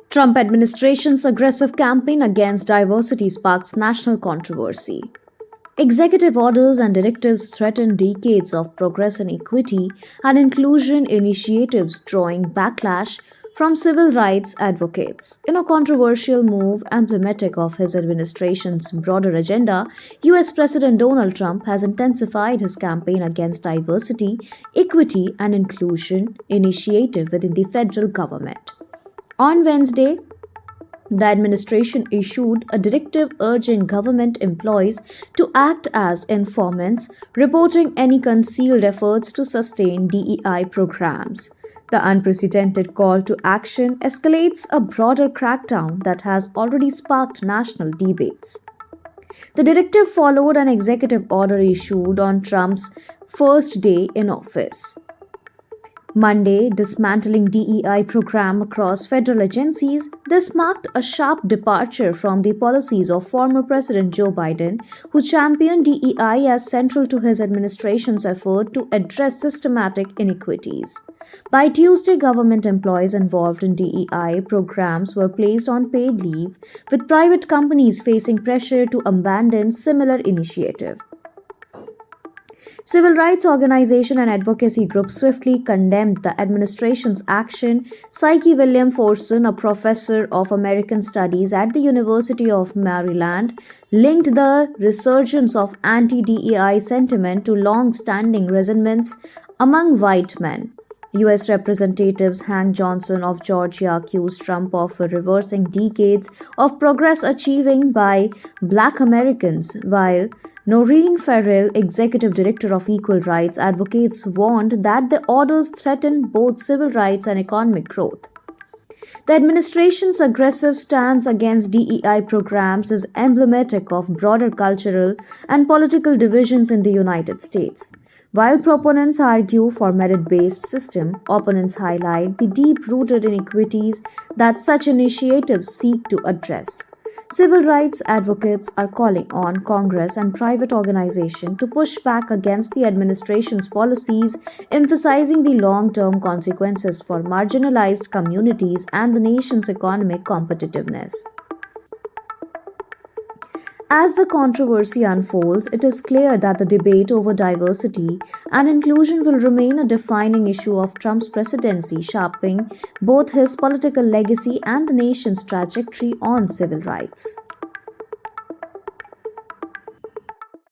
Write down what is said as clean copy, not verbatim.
Trump administration's aggressive campaign against diversity sparks national controversy. Executive orders and directives threaten decades of progress in equity and inclusion initiatives, drawing backlash from civil rights advocates. In a controversial move emblematic of his administration's broader agenda, US President Donald Trump has intensified his campaign against diversity, equity, and inclusion initiative within the federal government. On Wednesday, the administration issued a directive urging government employees to act as informants, reporting any concealed efforts to sustain DEI programs. The unprecedented call to action escalates a broader crackdown that has already sparked national debates. The directive followed an executive order issued on Trump's first day in office. Monday, dismantling DEI program across federal agencies, this marked a sharp departure from the policies of former President Joe Biden, who championed DEI as central to his administration's effort to address systematic inequities. By Tuesday, government employees involved in DEI programs were placed on paid leave, with private companies facing pressure to abandon similar initiatives. Civil rights organizations and advocacy groups swiftly condemned the administration's action. Psyche William Forson, a professor of American Studies at the University of Maryland, linked the resurgence of anti-DEI sentiment to long-standing resentments among white men. U.S. Representatives Hank Johnson of Georgia accused Trump of reversing decades of progress achieved by Black Americans, while Noreen Farrell, executive director of Equal Rights Advocates, warned that the orders threaten both civil rights and economic growth. The administration's aggressive stance against DEI programs is emblematic of broader cultural and political divisions in the United States. While proponents argue for merit-based system, opponents highlight the deep-rooted inequities that such initiatives seek to address. Civil rights advocates are calling on Congress and private organizations to push back against the administration's policies, emphasizing the long-term consequences for marginalized communities and the nation's economic competitiveness. As the controversy unfolds, it is clear that the debate over diversity and inclusion will remain a defining issue of Trump's presidency, shaping both his political legacy and the nation's trajectory on civil rights.